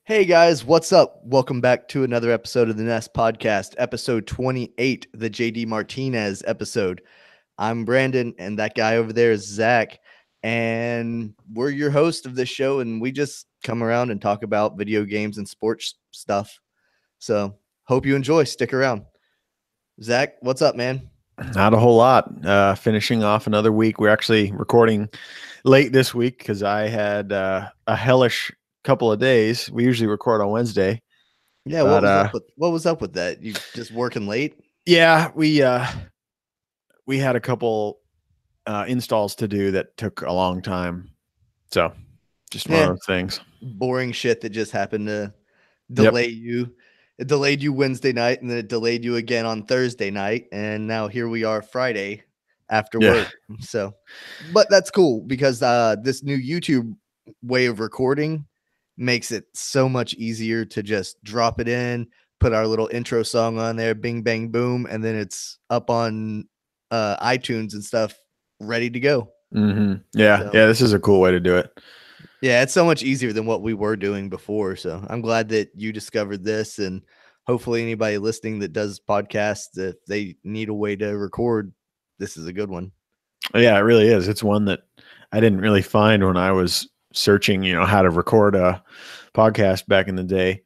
Hey guys, what's up? Welcome back to another episode of the Nest Podcast, episode 28, the JD Martinez episode. I'm Brandon, and that guy over there is Zach, and we're your host of this show, and we just come around and talk about video games and sports stuff. So, hope you enjoy. Stick around. Zach, what's up, man? Not a whole lot. Finishing off another week. We're actually recording late this week because I had a hellish couple of days. We usually record on Wednesday, Yeah, but what was up with that? You just working late? yeah, we had a couple installs to do that took a long time. So just one Yeah, of those things. boring shit that just happened to Yep. delay you. It delayed you Wednesday night, and then it delayed you again on Thursday night, and now here we are Friday after Yeah. work. So, but that's cool because this new YouTube way of recording makes it so much easier to just drop it in, put our little intro song on there, bing bang boom, and then it's up on iTunes and stuff, ready to go. Yeah. So, Yeah. This is a cool way to do it. yeah, it's so much easier than what we were doing before. So I'm glad that you discovered this, and hopefully anybody listening that does podcasts, if they need a way to record, this is a good one. Yeah, it really is. It's one that I didn't really find when I was searching, how to record a podcast back in the day.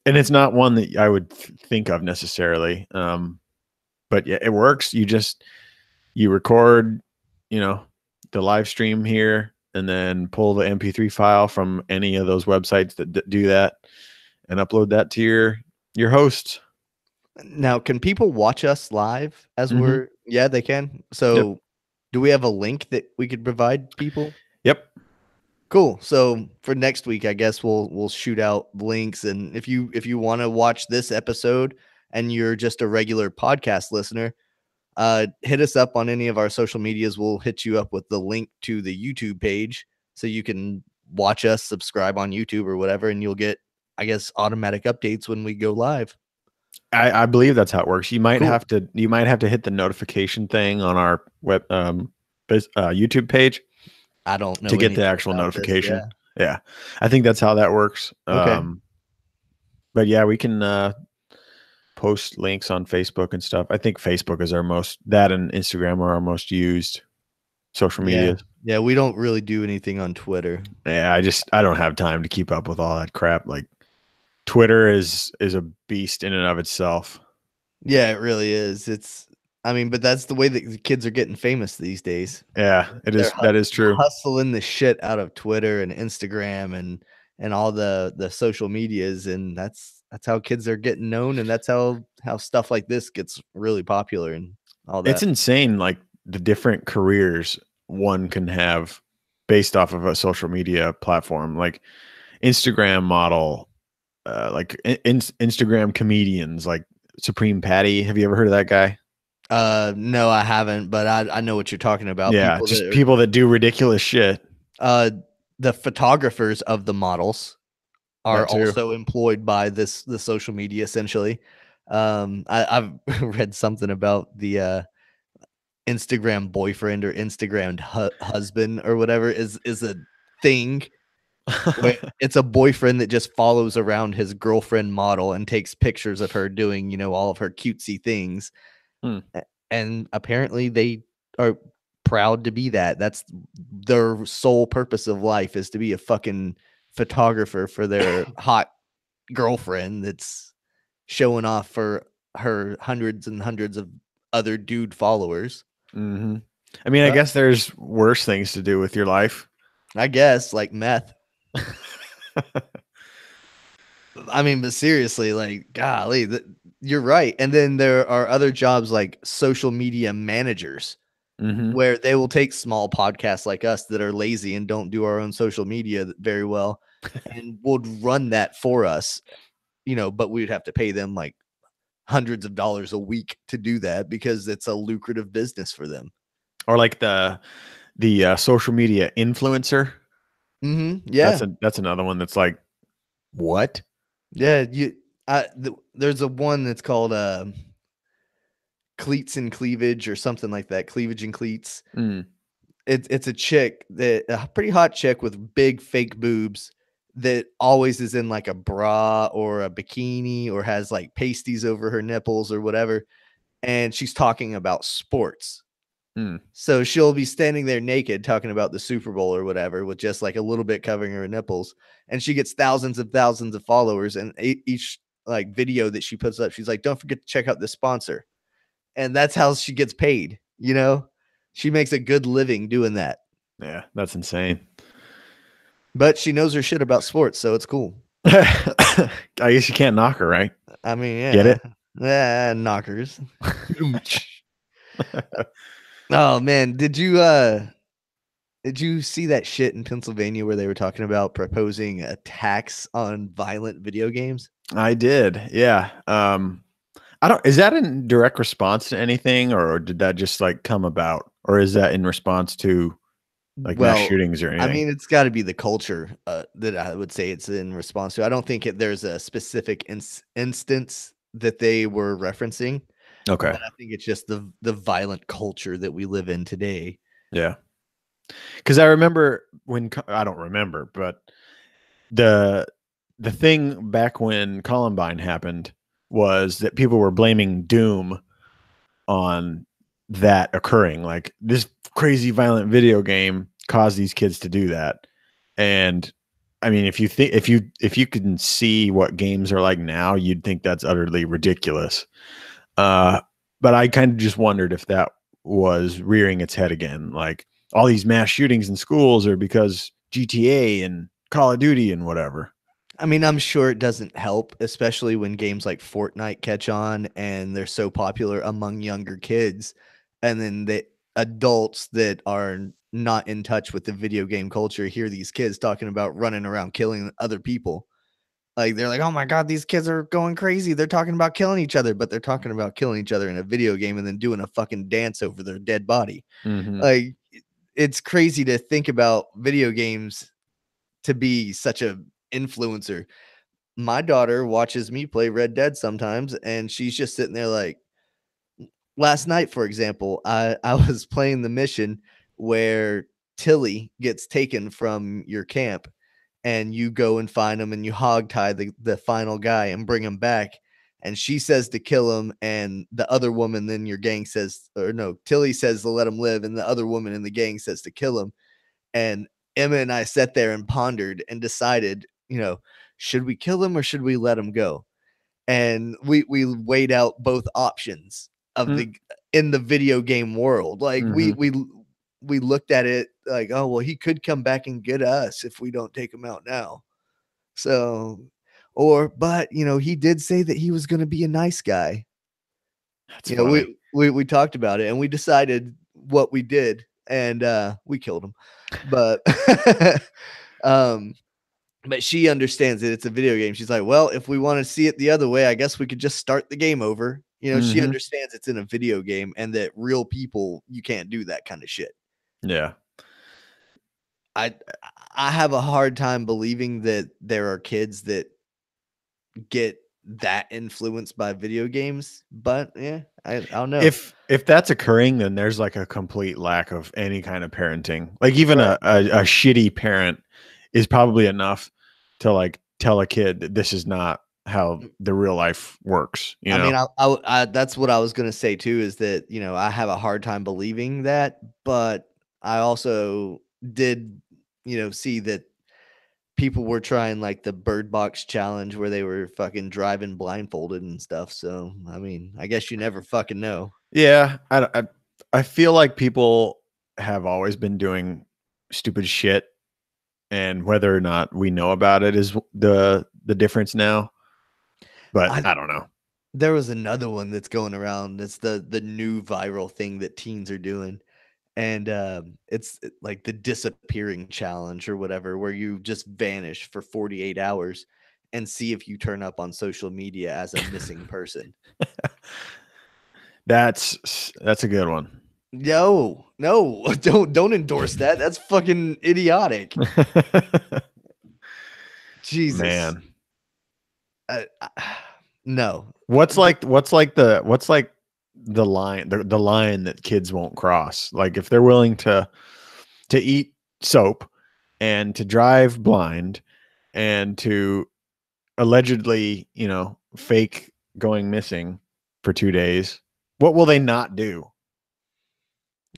And it's not one that I would think of necessarily. But yeah, it works. You record, the live stream here and then pull the MP3 file from any of those websites that do that and upload that to your host. Now, can people watch us live as Mhm. yeah, they can. Yep. So do we have a link that we could provide people? Yep. Cool. So for next week, I guess we'll shoot out links, and if you want to watch this episode and you're just a regular podcast listener, hit us up on any of our social medias. We'll hit you up with the link to the YouTube page so you can watch us, subscribe on YouTube or whatever, and you'll get, I guess, automatic updates when we go live. I believe that's how it works. You might Cool. have to hit the notification thing on our YouTube page I don't to know get the anything actual about this. notification. Yeah. Yeah. I think that's how that works. Okay. But yeah, we can post links on Facebook and stuff. I think Facebook is that and Instagram are our most used social Yeah. medias. Yeah. We don't really do anything on Twitter. Yeah, I don't have time to keep up with all that crap. Like Twitter is a beast in and of itself. Yeah, it really is. I mean, but that's the way that the kids are getting famous these days. Yeah, it is. That is true. Hustling the shit out of Twitter and Instagram and all the social medias, and that's how kids are getting known, and that's how stuff like this gets really popular and all It's that. insane, like the different careers one can have based off of a social media platform, like Instagram model, like Instagram comedians, like Supreme Patty. Have you ever heard of that guy? No, I haven't, but I know what you're talking about. Yeah, People just that people that do ridiculous shit. are, the photographers of the models are That too. also employed by the social media essentially. I've read something about the Instagram boyfriend or Instagram husband or whatever is a thing where it's a boyfriend that just follows around his girlfriend model and takes pictures of her doing, all of her cutesy things. Hmm. And apparently they are proud to be that. That's their sole purpose of life, is to be a fucking photographer for their hot girlfriend that's showing off for her hundreds and hundreds of other dude followers. Mm-hmm. I mean, I guess there's worse things to do with your life. I guess, like meth. I mean, but seriously, like, golly, you're right. And then there are other jobs like social media managers, Mm-hmm. where they will take small podcasts like us that are lazy and don't do our own social media very well and would run that for us, but we'd have to pay them like hundreds of dollars a week to do that because it's a lucrative business for them. Or like the social media influencer. Mm-hmm. Yeah. That's another one that's like, what? Yeah. There's a one that's called Cleats and Cleavage or something like that. Cleavage and Cleats. Mm. It's a chick, a pretty hot chick with big fake boobs, that always is in like a bra or a bikini or has like pasties over her nipples or whatever. And she's talking about sports. Hmm. So she'll be standing there naked talking about the Super Bowl or whatever with just like a little bit covering her nipples. And she gets thousands of followers. And each like video that she puts up, she's like, don't forget to check out this sponsor. And that's how she gets paid. You know, she makes a good living doing that. Yeah, that's insane. But she knows her shit about sports, so it's cool. I guess you can't knock her, right? I mean, yeah. Get it? Yeah, knockers. Oh man, did you see that shit in Pennsylvania where they were talking about proposing a tax on violent video games? I did. Yeah. I don't, is that in direct response to anything, or did that just like come about, or is that in response to like mass shootings or anything? I mean, it's got to be the culture that I would say it's in response to. I don't think there's a specific instance that they were referencing. Okay. But I think it's just the violent culture that we live in today. Yeah. Because I remember I don't remember, but the thing back when Columbine happened was that people were blaming Doom on that occurring. Like, this crazy violent video game caused these kids to do that. And I mean, if you can see what games are like now, you'd think that's utterly ridiculous. But I kind of just wondered if that was rearing its head again. Like, all these mass shootings in schools are because GTA and Call of Duty and whatever. I mean, I'm sure it doesn't help, especially when games like Fortnite catch on and they're so popular among younger kids. And then the adults that are not in touch with the video game culture hear these kids talking about running around killing other people. Like, they're like, oh my God, these kids are going crazy. They're talking about killing each other, but they're talking about killing each other in a video game and then doing a fucking dance over their dead body. Mm-hmm. Like, it's crazy to think about video games to be such a influencer. My daughter watches me play Red Dead sometimes, and she's just sitting there like, last night, for example, I was playing the mission where Tilly gets taken from your camp, and you go and find him, and you hogtie the final guy and bring him back. And she says to kill him, and the other woman in your gang says, or no, Tilly says to let him live, and the other woman in the gang says to kill him. And Emma and I sat there and pondered and decided, should we kill him or should we let him go? And we weighed out both options of in the video game world. Like, we looked at it like, oh, well, he could come back and get us if we don't take him out now. So, but he did say that he was going to be a nice guy. That's funny. We talked about it and we decided what we did, and we killed him. But but she understands that it's a video game. She's like, well, if we want to see it the other way, I guess we could just start the game over. She understands it's in a video game and that real people, you can't do that kind of shit. Yeah. I have a hard time believing that there are kids that get that influenced by video games, but yeah, I don't know. If that's occurring, then there's like a complete lack of any kind of parenting. Like, even a shitty parent is probably enough to like tell a kid that this is not how the real life works. I mean, I that's what I was going to say too, is that, I have a hard time believing that, but I also did, see that people were trying like the Bird Box challenge where they were fucking driving blindfolded and stuff. So, I mean, I guess you never fucking know. Yeah. I feel like people have always been doing stupid shit, and whether or not we know about it is the difference now. But I don't know. There was another one that's going around. It's the new viral thing that teens are doing. And it's like the disappearing challenge or whatever, where you just vanish for 48 hours and see if you turn up on social media as a missing person. That's a good one. No, don't endorse that. That's fucking idiotic. Jesus, man. No. What's like the line that kids won't cross? Like, if they're willing to eat soap and to drive blind and to allegedly, fake going missing for 2 days, what will they not do?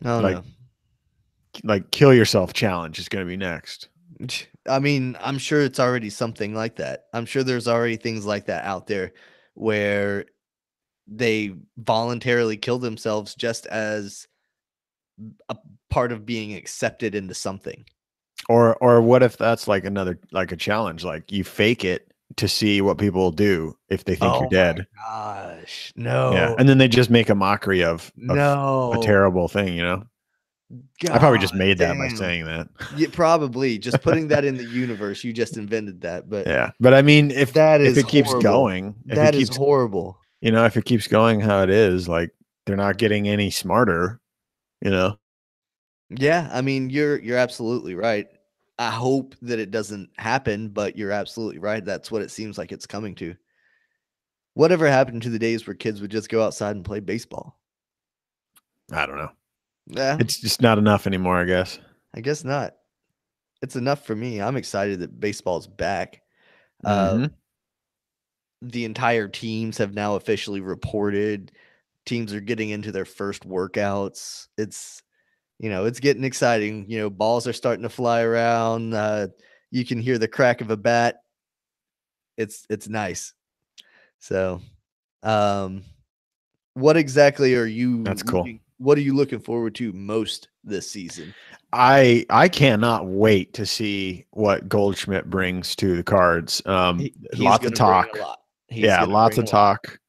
I don't Like know. kill yourself challenge is going to be next. I mean, I'm sure it's already something like that. I'm sure there's already things like that out there where they voluntarily kill themselves just as a part of being accepted into something. Or what if that's like another, like a challenge, like you fake it to see what people will do if they think you're Oh my dead. gosh. Yeah, No. and then they just make a mockery of a No. terrible thing. I probably God just made that by damn. saying that. Yeah, probably just putting that in the universe. You just invented that, but Yeah, but I mean, that if is it keeps horrible. going, That is horrible. if it keeps going how it is, like they're not getting any smarter. You know, Yeah, I mean, you're absolutely right. I hope that it doesn't happen, but you're absolutely right. That's what it seems like it's coming to. Whatever happened to the days where kids would just go outside and play baseball? I don't know. Yeah, It's just not enough anymore, I guess. I guess not. It's enough for me. I'm excited that baseball's back. Uh, Hmm. the entire teams have now officially reported. Teams are getting into their first workouts. It's getting exciting. Balls are starting to fly around. You can hear the crack of a bat. It's nice. So, um, what exactly are you That's cool. looking? What are you looking forward to most this season? I cannot wait to see what Goldschmidt brings to the Cards. He's Lots of going to bring a talk. lot. He's Yeah, going to lots bring of a lot. talk.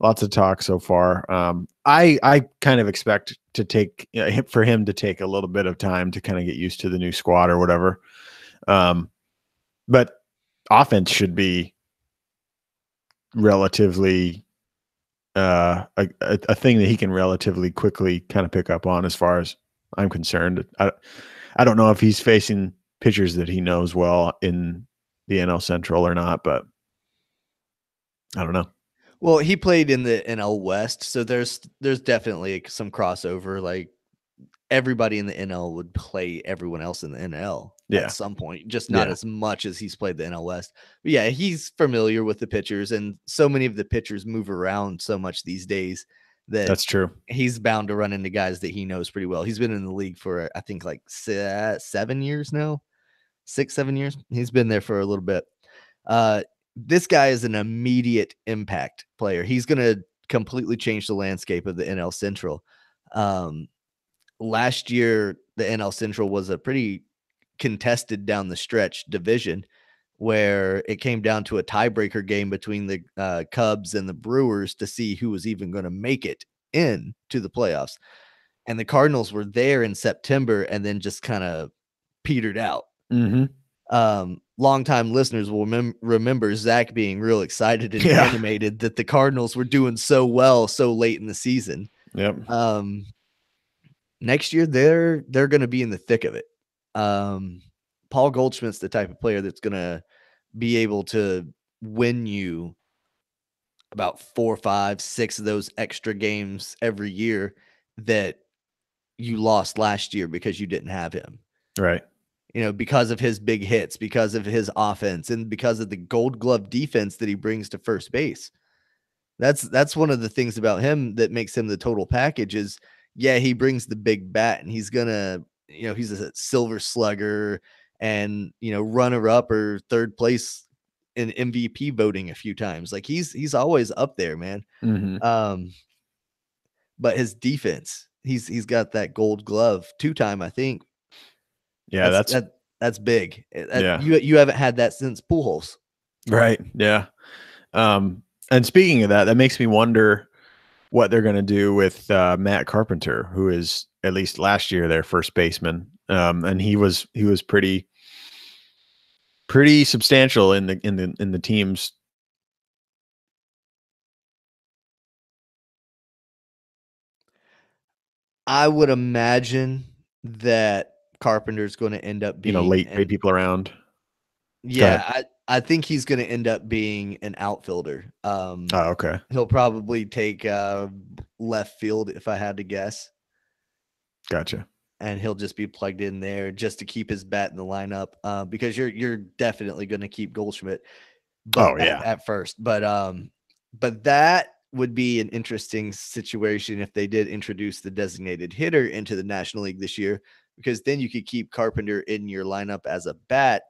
Lots of talk so far. I kind of expect to take, for him to take a little bit of time to kind of get used to the new squad or whatever. But offense should be relatively a thing that he can relatively quickly kind of pick up on, as far as I'm concerned. I don't know if he's facing pitchers that he knows well in the NL Central or not, but I don't know. Well, he played in the NL West, so there's definitely some crossover. Like everybody in the NL would play everyone else in the NL at Yeah. some point, just not Yeah. as much as he's played the NL West. But yeah, he's familiar with the pitchers, and so many of the pitchers move around so much these days that That's true. he's bound to run into guys that he knows pretty well. He's been in the league for I think like 7 years now, 6, 7 years. He's been there for a little bit. This guy is an immediate impact player. He's going to completely change the landscape of the NL Central. Last year, the NL Central was a pretty contested down the stretch division where it came down to a tiebreaker game between the Cubs and the Brewers to see who was even going to make it in to the playoffs. And the Cardinals were there in September and then just kind of petered out. Mm-hmm. Longtime listeners will remember Zach being real excited and Yeah. animated that the Cardinals were doing so well so late in the season. Yep. Next year they're going to be in the thick of it. Paul Goldschmidt's the type of player that's going to be able to win you about 4, 5, 6 of those extra games every year that you lost last year because you didn't have him. Right. Because of his big hits, because of his offense, and because of the Gold Glove defense that he brings to first base. That's one of the things about him that makes him the total package is, yeah, he brings the big bat and he's gonna, he's a silver slugger and, runner up or third place in MVP voting a few times. Like he's always up there, man. Mm-hmm. But his defense, he's got that Gold Glove 2-time, I think. Yeah, That's big. Yeah. You haven't had that since Pujols. Right. Yeah. And speaking of that, that makes me wonder what they're going to do with Matt Carpenter, who is at least last year their first baseman. And he was pretty substantial in the team's. I would imagine that Carpenter's going to end up being Late pay people around. Yeah, I think he's going to end up being an outfielder. Oh, okay. He'll probably take left field if I had to guess. Gotcha. and he'll just be plugged in there just to keep his bat in the lineup, because you're definitely going to keep Goldschmidt, but Oh yeah. at first. But that would be an interesting situation if they did introduce the designated hitter into the National League this year, because then you could keep Carpenter in your lineup as a bat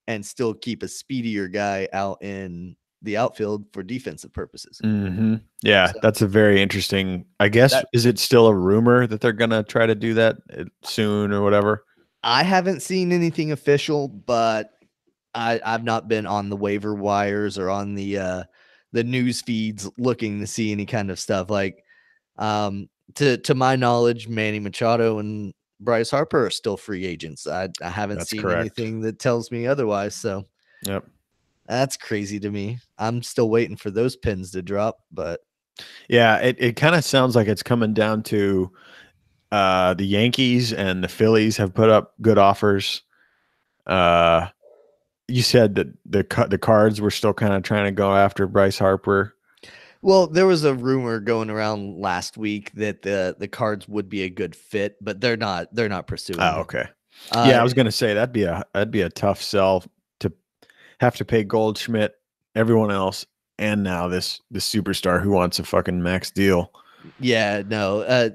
and still keep a speedier guy out in the outfield for defensive purposes. Yeah, So that's a very interesting. I guess that, is it still a rumor that they're gonna try to do that soon or whatever? I haven't seen anything official, but I've not been on the waiver wires or on the news feeds looking to see any kind of stuff. Like, to my knowledge, Manny Machado and Bryce Harper are still free agents. I haven't That's seen correct. anything that tells me otherwise. So Yep. that's crazy to me. I'm still waiting for those pins to drop, but Yeah, it kind of sounds like it's coming down to the Yankees and the Phillies have put up good offers. You said that the Cards were still kind of trying to go after Bryce Harper. well, there was a rumor going around last week that the Cards would be a good fit, but they're not pursuing Oh, it. okay. Yeah, I was gonna say that'd be a tough sell to have to pay Goldschmidt, everyone else, and now this superstar who wants a fucking max deal. Yeah, no,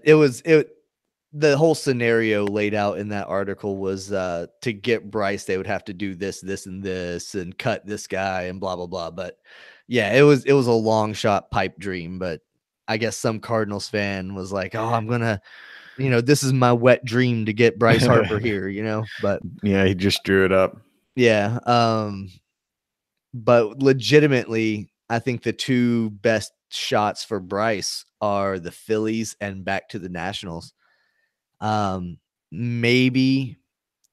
the whole scenario laid out in that article was to get Bryce, they would have to do this, this, and this, and cut this guy, and blah blah blah. But yeah, it was a long shot pipe dream. But I guess some Cardinals fan was like, "Oh, I'm gonna, this is my wet dream to get Bryce Harper here," But Yeah, he just drew it up. yeah, but legitimately, I think the two best shots for Bryce are the Phillies and back to the Nationals. Maybe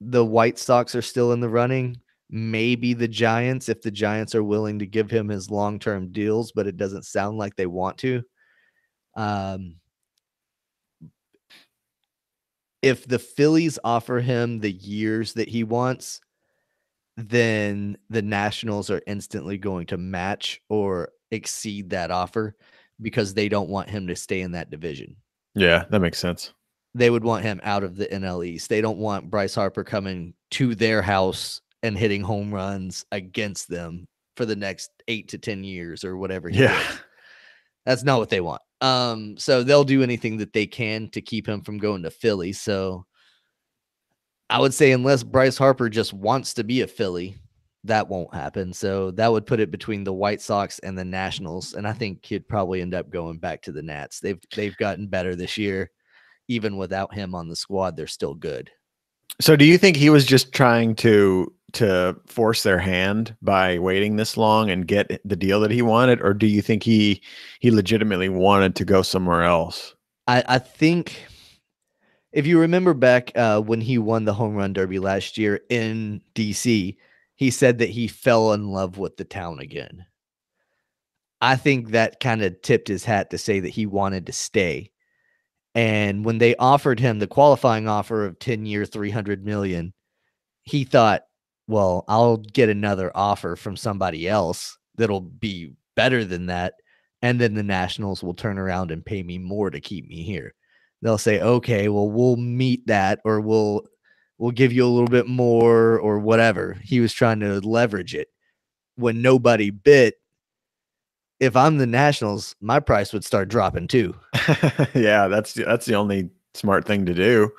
the White Sox are still in the running. Maybe the Giants, if the Giants are willing to give him his long-term deals, but it doesn't sound like they want to. If the Phillies offer him the years that he wants, then the Nationals are instantly going to match or exceed that offer because they don't want him to stay in that division. Yeah, that makes sense. They would want him out of the NL East. They don't want Bryce Harper coming to their house and hitting home runs against them for the next 8 to 10 years or whatever he Yeah. did. That's not what they want. So they'll do anything that they can to keep him from going to Philly. So I would say unless Bryce Harper just wants to be a Philly, that won't happen. So that would put it between the White Sox and the Nationals, and I think he'd probably end up going back to the Nats. They've gotten better this year. Even without him on the squad, they're still good. So do you think he was just trying to force their hand by waiting this long and get the deal that he wanted, or do you think he legitimately wanted to go somewhere else? I think if you remember back when he won the home run derby last year in DC, he said that he fell in love with the town again. I think that kind of tipped his hat to say that he wanted to stay. And when they offered him the qualifying offer of 10-year, $300 million, he thought, well, I'll get another offer from somebody else that'll be better than that. And then the Nationals will turn around and pay me more to keep me here. They'll say, okay, well, we'll meet that, or we'll give you a little bit more or whatever. He was trying to leverage it. When nobody bit, if I'm the Nationals, my price would start dropping too. Yeah, that's the only smart thing to do.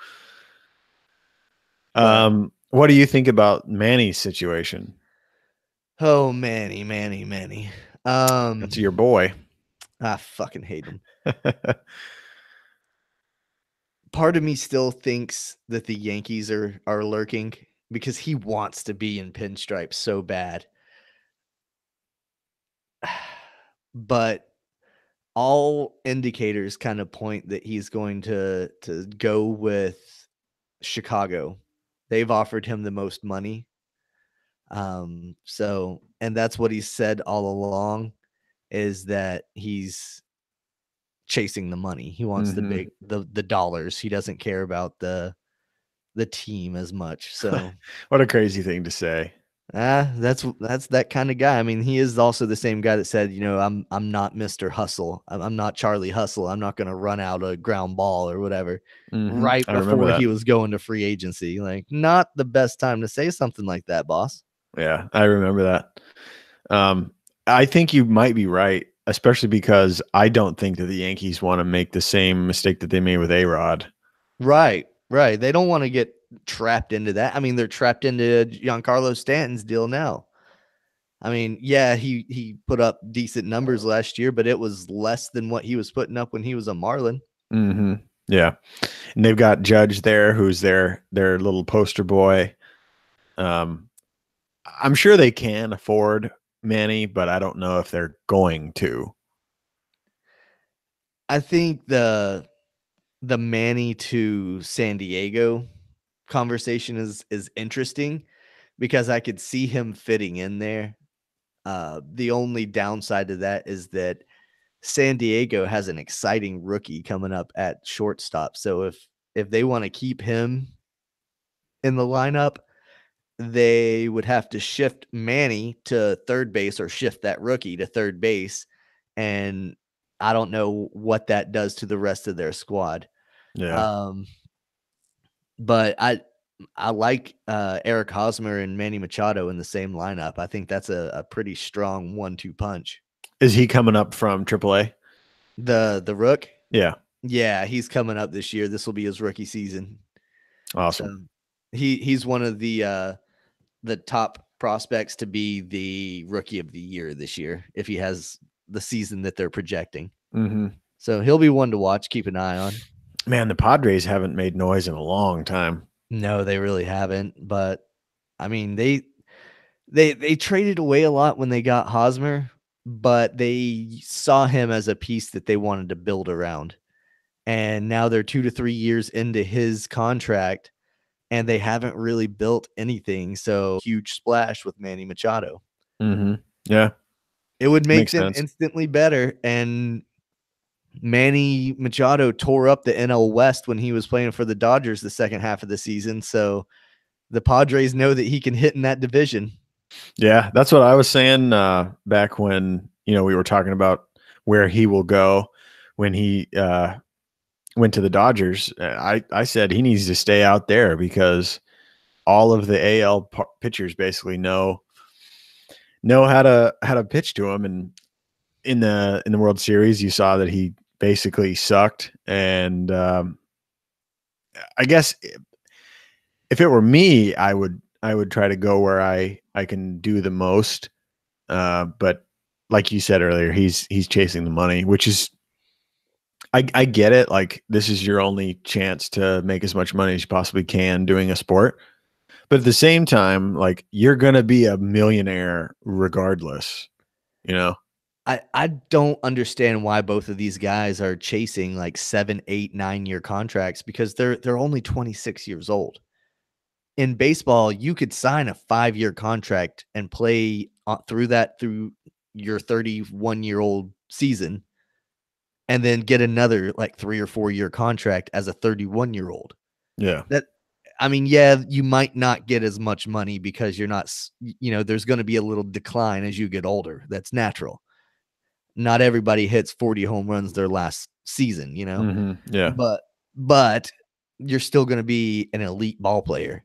But, What do you think about Manny's situation? oh, Manny. That's your boy. I fucking hate him. Part of me still thinks that the Yankees are lurking because he wants to be in pinstripes so bad. But all indicators kind of point that he's going to go with Chicago. They've offered him the most money. So, and that's what he said all along, is that he's chasing the money. He wants the dollars. He doesn't care about the team as much. So What a crazy thing to say. That's that kind of guy. I mean, he is also the same guy that said, I'm not Mr. Hustle. I'm not Charlie Hustle. I'm not going to run out a ground ball or whatever. Right I remember before that. he was going to free agency, like not the best time to say something like that, boss. Yeah, I remember that. I think you might be right, especially because I don't think that the Yankees want to make the same mistake that they made with A-Rod. Right, right. They don't want to get trapped into that. I mean, they're trapped into Giancarlo Stanton's deal now. I mean, yeah, he put up decent numbers last year, but it was less than what he was putting up when he was a Marlin. Yeah, and they've got Judge there, who's their little poster boy. Um, I'm sure they can afford Manny, but I don't know if they're going to. I think the Manny to San Diego conversation is interesting because I could see him fitting in there. The only downside to that is that San Diego has an exciting rookie coming up at shortstop. So if they want to keep him in the lineup, they would have to shift Manny to third base or shift that rookie to third base. And I don't know what that does to the rest of their squad. Yeah. Um, but I like Eric Hosmer and Manny Machado in the same lineup. I think that's a pretty strong 1-2 punch. Is he coming up from AAA? The Rook, Yeah. yeah, he's coming up this year. This will be his rookie season. Awesome. So he's one of the top prospects to be the rookie of the year this year if he has the season that they're projecting. So he'll be one to watch, keep an eye on. Man, the Padres haven't made noise in a long time. No, they really haven't. But I mean, they traded away a lot when they got Hosmer, but they saw him as a piece that they wanted to build around. And now they're 2 to 3 years into his contract, and they haven't really built anything. So huge splash with Manny Machado. Yeah, It would make makes them sense. instantly better. And Manny Machado tore up the NL West when he was playing for the Dodgers the second half of the season. So the Padres know that he can hit in that division. Yeah, that's what I was saying back when we were talking about where he will go when he went to the Dodgers. I said he needs to stay out there because all of the AL pitchers basically know how to pitch to him. And in the World Series, you saw that he basically sucked. And I guess if it were me, I would try to go where I can do the most. But like you said earlier, he's chasing the money, which is I get it. Like this is your only chance to make as much money as you possibly can doing a sport. But at the same time, like you're gonna be a millionaire regardless, you know? I don't understand why both of these guys are chasing like 7, 8, 9 year contracts because they're only 26 years old. In baseball, you could sign a 5-year contract and play through your 31-year-old season and then get another like 3 or 4-year contract as a 31-year-old. Yeah. I mean, yeah, you might not get as much money because you're not, there's going to be a little decline as you get older. That's natural. Not everybody hits 40 home runs their last season, Yeah. but you're still going to be an elite ball player.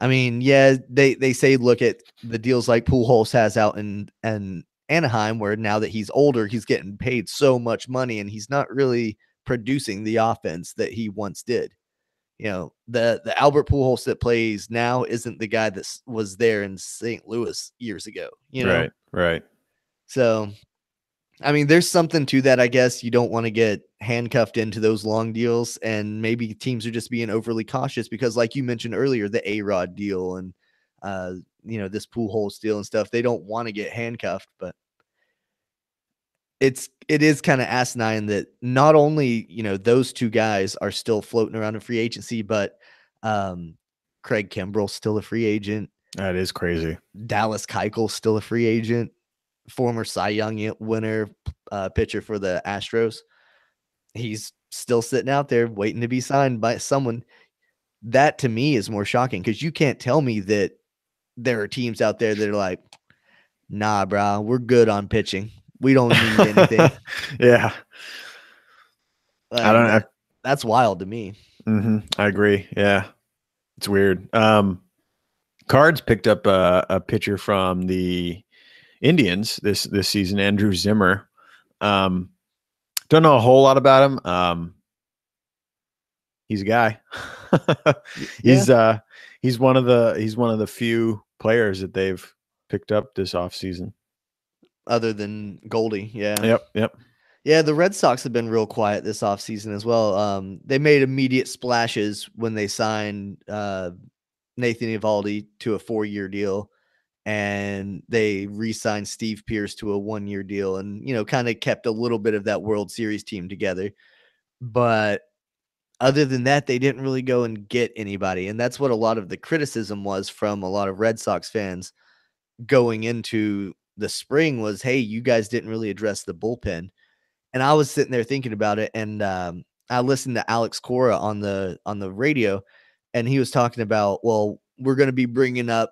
I mean, yeah, they say look at the deals like Pujols has out in Anaheim, where now that he's older, he's getting paid so much money and he's not really producing the offense that he once did. The Albert Pujols that plays now isn't the guy that was there in St. Louis years ago, Right. So, I mean, there's something to that. I guess you don't want to get handcuffed into those long deals, and maybe teams are just being overly cautious because, like you mentioned earlier, the A-Rod deal and this Pujols deal and stuff. They don't want to get handcuffed, but it is kind of asinine that not only those two guys are still floating around in free agency, but Craig Kimbrell's still a free agent. That is crazy. Dallas Keuchel's still a free agent. Former Cy Young winner, pitcher for the Astros. He's still sitting out there waiting to be signed by someone. That to me is more shocking because you can't tell me that there are teams out there that are like, nah, bro, we're good on pitching. We don't need anything. Yeah. I Like don't know. that's wild to me. I agree. Yeah. It's weird. Cards picked up a pitcher from the Indians this season, Andrew Zimmer. Don't know a whole lot about him. He's a guy. Yeah. He's one of the few players that they've picked up this offseason. Other than Goldie, yeah. Yep. Yeah, the Red Sox have been real quiet this offseason as well. They made immediate splashes when they signed Nathan Eovaldi to a 4-year deal, and they re-signed Steve Pearce to a 1-year deal, and kind of kept a little bit of that World Series team together. But other than that, they didn't really go and get anybody, and that's what a lot of the criticism was from a lot of Red Sox fans going into the spring was, hey, you guys didn't really address the bullpen. And I was sitting there thinking about it, and I listened to Alex Cora on the radio, and he was talking about, well, we're going to be bringing up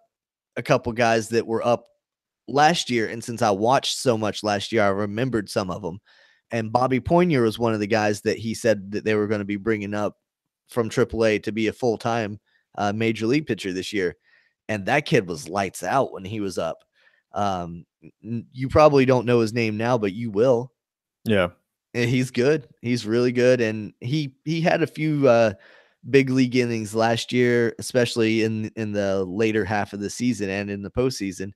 a couple guys that were up last year, and since I watched so much last year, I remembered some of them. And Bobby Poinier was one of the guys that he said that they were going to be bringing up from AAA to be a full-time major league pitcher this year. And that kid was lights out when he was up. You probably don't know his name now, but you will. Yeah. And he's good. He's really good. And he had a few big league innings last year, especially in the later half of the season and in the postseason.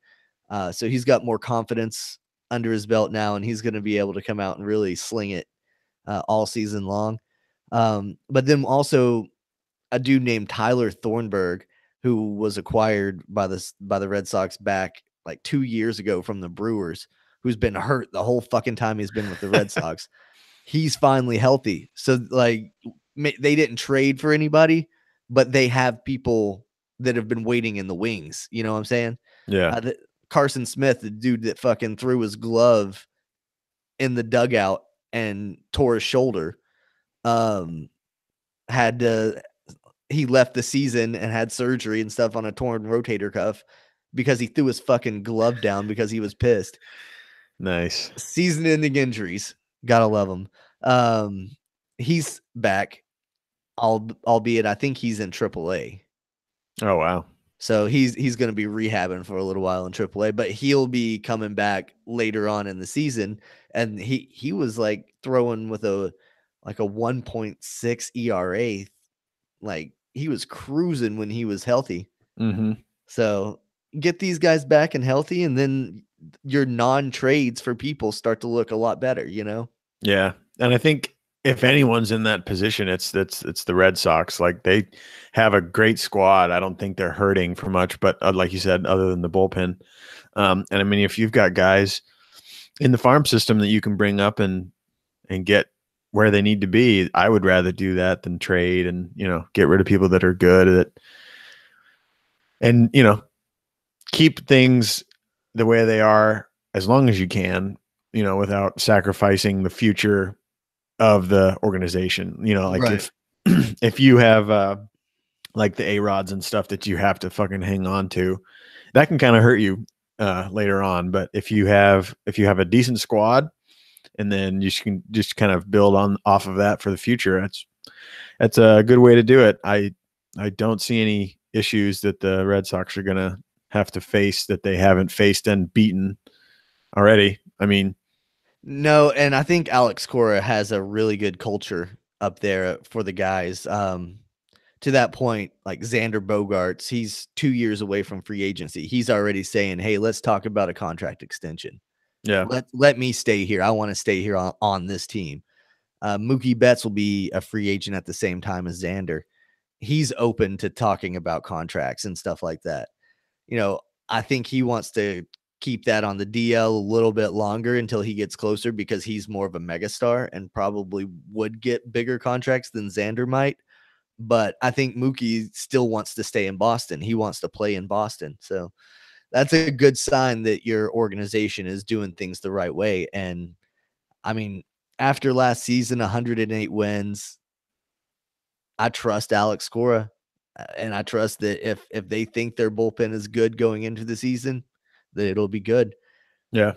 So he's got more confidence under his belt now, and he's going to be able to come out and really sling it all season long. But then also a dude named Tyler Thornburg, who was acquired by the Red Sox back like 2 years ago from the Brewers, who's been hurt the whole fucking time he's been with the Red Sox. He's finally healthy. So like they didn't trade for anybody, but they have people that have been waiting in the wings. You know what I'm saying? Yeah. Carson Smith, the dude that fucking threw his glove in the dugout and tore his shoulder, he left the season and had surgery and stuff on a torn rotator cuff because he threw his fucking glove down because he was pissed. Nice. Season-ending injuries. Gotta love him. He's back, albeit I think he's in AAA. Oh, wow. So he's going to be rehabbing for a little while in AAA, but he'll be coming back later on in the season. And he was like throwing with a 1.6 ERA. Like he was cruising when he was healthy. So get these guys back and healthy, and then your non-trades for people start to look a lot better, Yeah. And I think if anyone's in that position, it's the Red Sox. Like they have a great squad. I don't think they're hurting for much, but like you said, other than the bullpen. And I mean, if you've got guys in the farm system that you can bring up and get where they need to be, I would rather do that than trade and, get rid of people that are good at it. And, keep things the way they are as long as you can, without sacrificing the future of the organization. Like right. if you have like the A-Rods and stuff that you have to fucking hang on to, that can kind of hurt you later on. But if you have a decent squad, and then you can just kind of build off of that for the future, that's a good way to do it. I don't see any issues that the Red Sox are going to have to face that they haven't faced and beaten already. I mean, no, and I think Alex Cora has a really good culture up there for the guys. To that point, like Xander Bogaerts, he's 2 years away from free agency. He's already saying, "Hey, let's talk about a contract extension. Yeah. Let me stay here. I want to stay here on this team." Mookie Betts will be a free agent at the same time as Xander. He's open to talking about contracts and stuff like that. I think he wants to keep that on the DL a little bit longer until he gets closer because he's more of a megastar and probably would get bigger contracts than Xander might. But I think Mookie still wants to stay in Boston. He wants to play in Boston. So that's a good sign that your organization is doing things the right way. And I mean, after last season, 108 wins, I trust Alex Cora. And I trust that if they think their bullpen is good going into the season, that it'll be good. Yeah.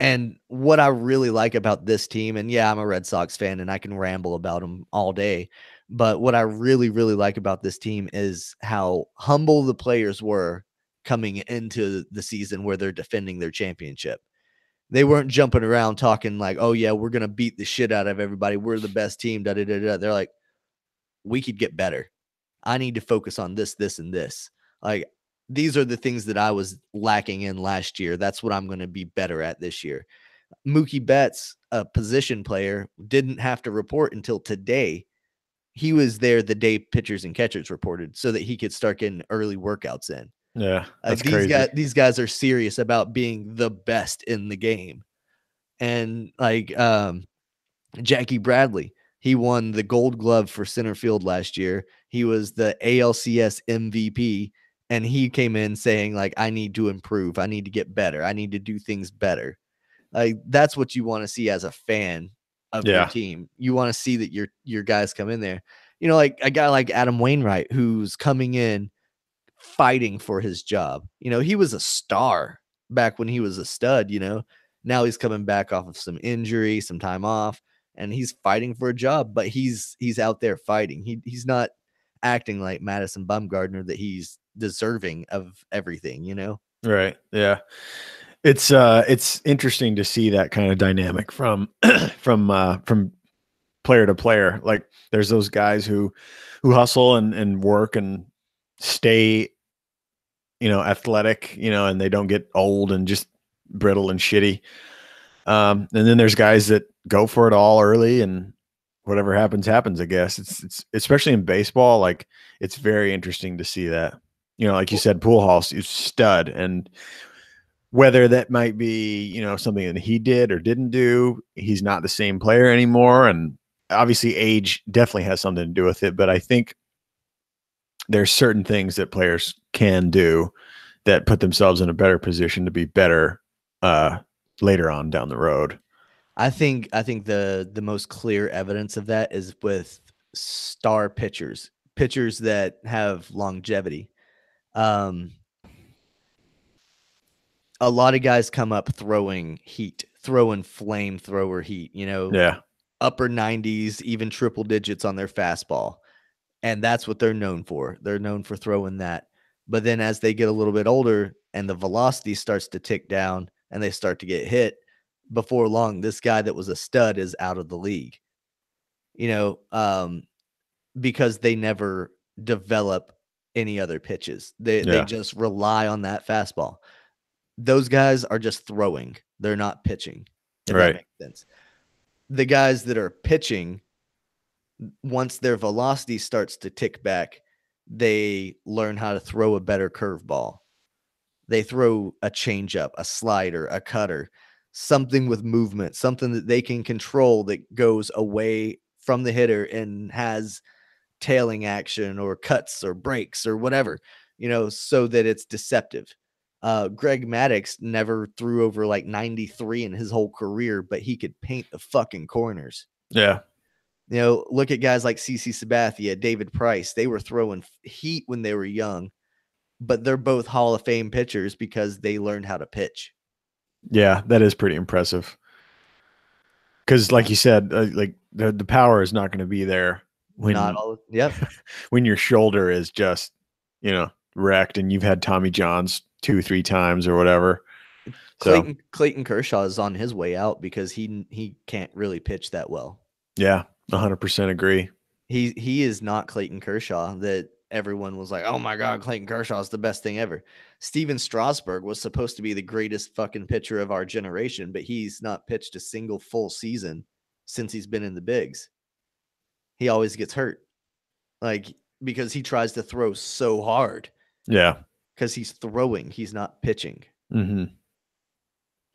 And what I really like about this team, and yeah, I'm a Red Sox fan and I can ramble about them all day, but what I really, really like about this team is how humble the players were coming into the season where they're defending their championship. They weren't jumping around talking like, oh, yeah, we're going to beat the shit out of everybody. We're the best team. Da, da, da, da. They're like, we could get better. I need to focus on this, this, and this. Like, these are the things that I was lacking in last year. That's what I'm going to be better at this year. Mookie Betts, a position player, didn't have to report until today. He was there the day pitchers and catchers reported so that he could start getting early workouts in. Yeah, that's crazy. These guys are serious about being the best in the game. And like Jackie Bradley, he won the Gold Glove for center field last year. He was the ALCS MVP, and he came in saying like, I need to improve. I need to get better. I need to do things better. Like, that's what you want to see as a fan of your team. You want to see that your guys come in there. You know, like a guy like Adam Wainwright, who's coming in fighting for his job. You know, he was a star back when he was a stud, you know. Now he's coming back off of some injury, some time off, and he's fighting for a job, but he's out there fighting. He's not acting like Madison Bumgarner that he's deserving of everything, you know? Right. Yeah. It's interesting to see that kind of dynamic from from player to player. Like there's those guys who hustle and work and stay, you know, athletic, you know, and they don't get old and just brittle and shitty. And then there's guys that go for it all early and whatever happens, I guess. It's especially in baseball, like it's very interesting to see that. You know, like you said, Pujols is stud, and whether that might be, you know, something that he did or didn't do, he's not the same player anymore. And obviously age definitely has something to do with it. But I think there's certain things that players can do that put themselves in a better position to be better later on down the road. I think the most clear evidence of that is with star pitchers that have longevity. A lot of guys come up throwing flamethrower heat, you know, upper 90s, even triple digits on their fastball. And that's what they're known for. They're known for throwing that. But then as they get a little bit older and the velocity starts to tick down and they start to get hit, before long, this guy that was a stud is out of the league, you know, because they never develop any other pitches. They just rely on that fastball. Those guys are just throwing. They're not pitching. If that makes sense. The guys that are pitching, once their velocity starts to tick back, they learn how to throw a better curveball. They throw a changeup, a slider, a cutter, something with movement, something that they can control that goes away from the hitter and has tailing action or cuts or breaks or whatever, you know, so that it's deceptive. Greg Maddux never threw over like 93 in his whole career, but he could paint the fucking corners. Yeah. You know, look at guys like CC Sabathia, David Price. They were throwing heat when they were young, but they're both Hall of Fame pitchers because they learned how to pitch. Yeah, that is pretty impressive. Because, like you said, like the power is not going to be there when when your shoulder is just, you know, wrecked and you've had Tommy Johns 2-3 times or whatever. Clayton Kershaw is on his way out because he can't really pitch that well. Yeah, 100% agree. He is not Clayton Kershaw that everyone was like, oh my God, Clayton Kershaw is the best thing ever. Steven Strasburg was supposed to be the greatest fucking pitcher of our generation, but he's not pitched a single full season since he's been in the bigs. He always gets hurt. Like, because he tries to throw so hard. Yeah. Because he's throwing, he's not pitching. Mm-hmm.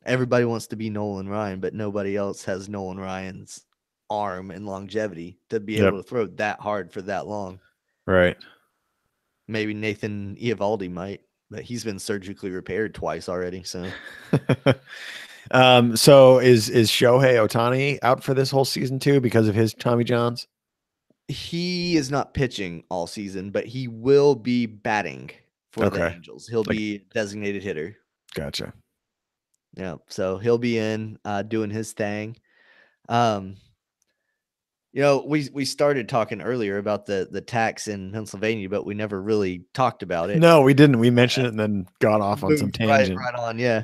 Everybody wants to be Nolan Ryan, but nobody else has Nolan Ryan's arm and longevity to be able to throw that hard for that long. Right. Maybe Nathan Eovaldi might, but he's been surgically repaired twice already. So, so is Shohei Ohtani out for this whole season too because of his Tommy Johns? He is not pitching all season, but he will be batting for the Okay. Angels. He'll Like, be designated hitter. gotcha. Yeah, so he'll be in doing his thing. Um, we started talking earlier about the tax in Pennsylvania, but we never really talked about it. No, we didn't. We mentioned it and then got off on some Moved right tangent. right on, yeah.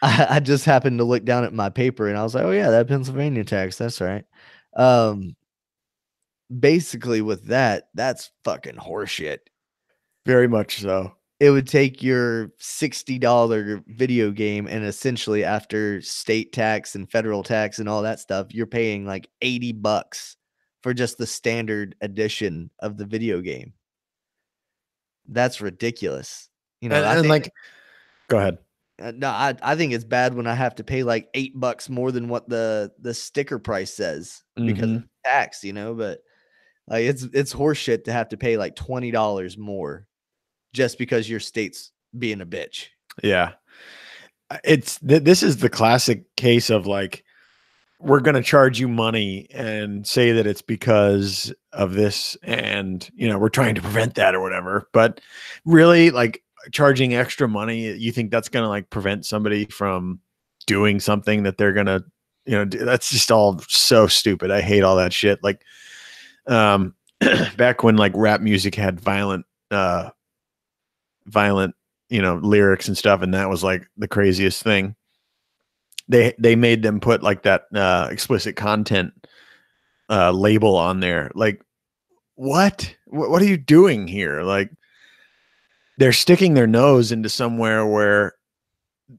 I just happened to look down at my paper and I was like, oh yeah, that Pennsylvania tax, that's right. Um, basically with that, that's fucking horseshit. Very much so. It would take your $60 video game and essentially after state tax and federal tax and all that stuff, you're paying like $80 for just the standard edition of the video game. That's ridiculous. I And think like, go ahead. no, I think it's bad when I have to pay like $8 more than what the sticker price says because Hmm. of tax, but like it's horseshit to have to pay like $20 more just because your state's being a bitch. Yeah. This is the classic case of like, we're going to charge you money and say that it's because of this. And, we're trying to prevent that or whatever. But really, like, charging extra money, you think that's going to like prevent somebody from doing something that they're going to, that's just all so stupid. I hate all that shit. Like, back when like rap music had violent, lyrics and stuff, and that was like the craziest thing. They made them put like that explicit content label on there. Like, what are you doing here? Like, they're sticking their nose into somewhere where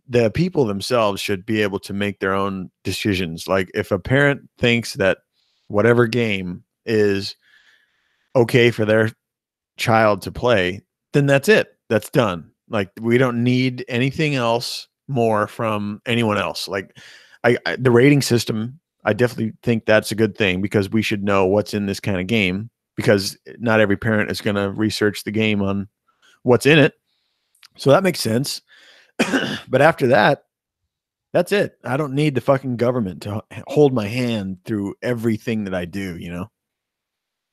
the people themselves should be able to make their own decisions. Like, if a parent thinks that whatever game is okay for their child to play, then that's it. That's done. Like, we don't need anything else more from anyone else. Like, the rating system, I definitely think that's a good thing because we should know what's in this kind of game, because not every parent is going to research the game on what's in it. So that makes sense. But after that, that's it. I don't need the fucking government to hold my hand through everything that I do,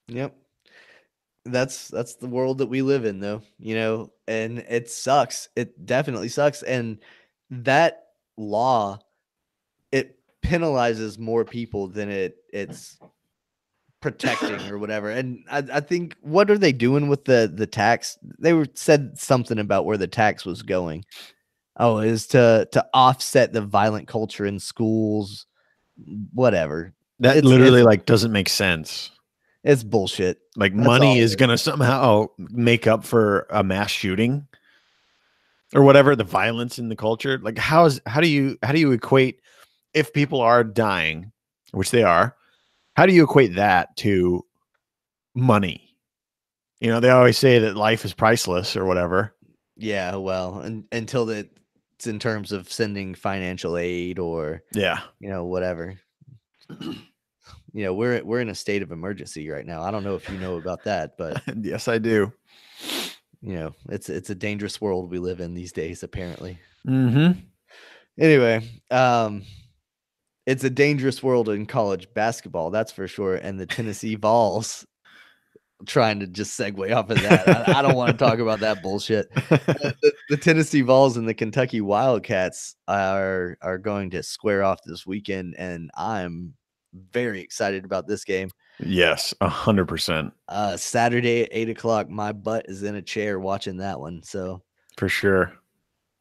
Yep. That's the world that we live in though, and it sucks. It definitely sucks. And that law, it penalizes more people than it's protecting or whatever. And I think what are they doing with the tax? They said something about where the tax was going. Oh, is to offset the violent culture in schools, whatever. That literally like doesn't make sense. It's bullshit. Like, That's money all is going to somehow make up for a mass shooting or whatever, the violence in the culture. Like, how do you equate, if people are dying, which they are, how do you equate that to money? They always say that life is priceless or whatever. Yeah, well, until it's in terms of sending financial aid or Yeah. Whatever. We're in a state of emergency right now. I don't know if you know about that, but Yes, I do. it's a dangerous world we live in these days, apparently. Mm-hmm. Anyway, it's a dangerous world in college basketball, that's for sure. And the Tennessee Vols, trying to just segue off of that. I don't want to talk about that bullshit. The Tennessee Vols and the Kentucky Wildcats are going to square off this weekend, and I'm very excited about this game. Yes, 100%. Saturday at 8:00. My butt is in a chair watching that one. So for sure.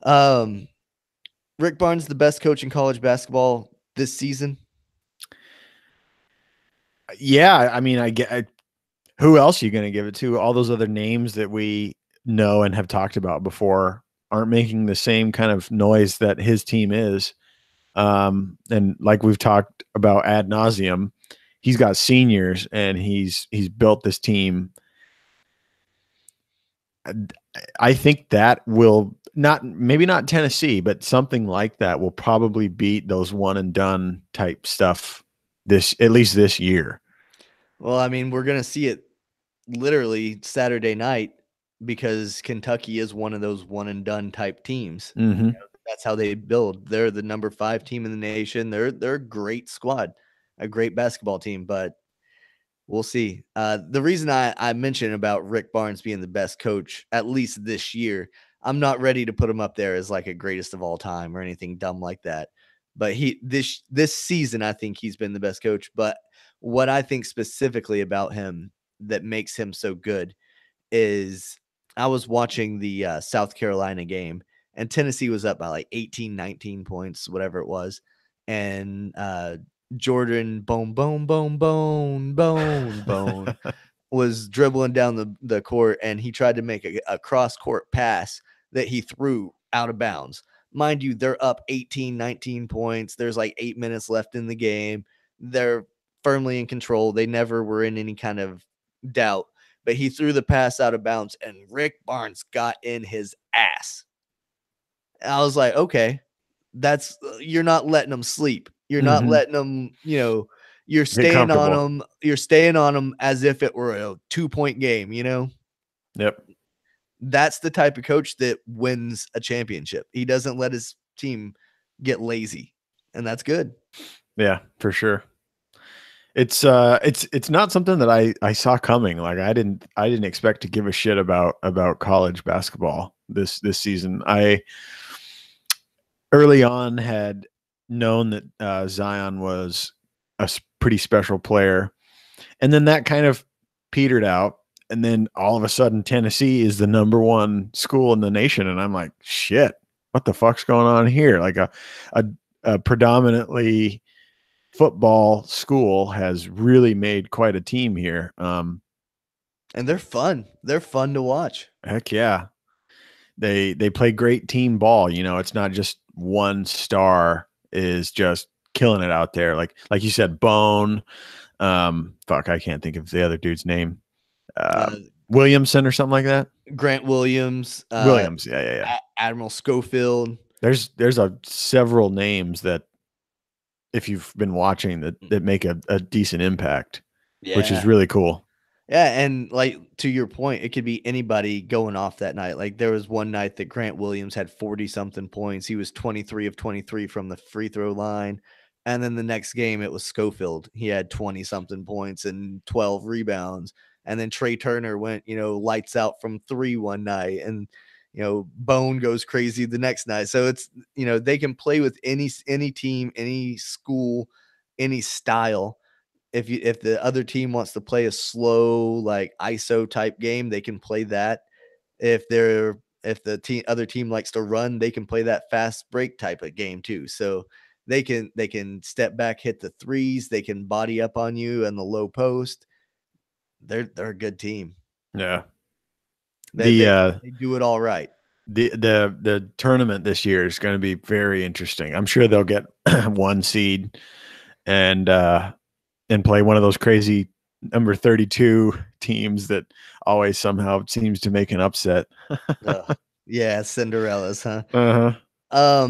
Rick Barnes, the best coach in college basketball this season. Yeah, I mean, I get. Who else are you going to give it to? All those other names that we know and have talked about before aren't making the same kind of noise that his team is. And like we've talked about ad nauseum, he's got seniors and he's built this team. I think that will maybe not Tennessee, but something like that will probably beat those one and done type stuff at least this year. Well, I mean, we're going to see it literally Saturday night because Kentucky is one of those one and done type teams. Mm-hmm. That's how they build. They're the number 5 team in the nation. They're a great squad, a great basketball team, but We'll see. The reason I mentioned about Rick Barnes being the best coach, at least this year, I'm not ready to put him up there as like a greatest of all time or anything dumb like that. But this season, I think he's been the best coach. But what I think specifically about him that makes him so good is I was watching the South Carolina game, and Tennessee was up by like 18, 19 points, whatever it was. And Jordan bone was dribbling down the court, and he tried to make a cross court pass that he threw out of bounds. Mind you, they're up 18, 19 points. There's like 8 minutes left in the game. They're firmly in control. They never were in any kind of doubt, but he threw the pass out of bounds, and Rick Barnes got in his ass. And I was like, okay, you're not letting them sleep. You're not letting them, you're staying on them. You're staying on them as if it were a 2-point game, Yep. That's the type of coach that wins a championship. He doesn't let his team get lazy, and that's good. Yeah, for sure. It's not something that I saw coming. Like I didn't expect to give a shit about college basketball this season. I early on had known that Zion was a pretty special player, and then that kind of petered out, and then all of a sudden Tennessee is the number one school in the nation, and I'm like, shit, what the fuck's going on here? Like a predominantly football school has really made quite a team here. And they're fun. They're fun to watch. Heck yeah. They play great team ball. It's not just one star is just killing it out there. Like you said, Bone. Fuck, I can't think of the other dude's name. Williamson or something like that. Grant Williams. Williams. Yeah. Admiral Schofield. There's several names that, if you've been watching, that make a decent impact, which is really cool. Yeah, and like to your point, it could be anybody going off that night. Like there was one night that Grant Williams had 40-something points. He was 23 of 23 from the free throw line. And then the next game, it was Schofield. He had 20-something points and 12 rebounds. And then Trey Turner went, lights out from 3 one night. And, Bone goes crazy the next night. So it's, they can play with any team, any school, any style. If the other team wants to play a slow, like ISO type game, they can play that. If the other team likes to run, they can play that fast break type of game too. So they can step back, hit the threes, they can body up on you in the low post. They're a good team. Yeah. They do it all right. The tournament this year is going to be very interesting. I'm sure they'll get 1 seed and play one of those crazy number 32 teams that always somehow seems to make an upset. Yeah, Cinderellas, huh? Uh-huh.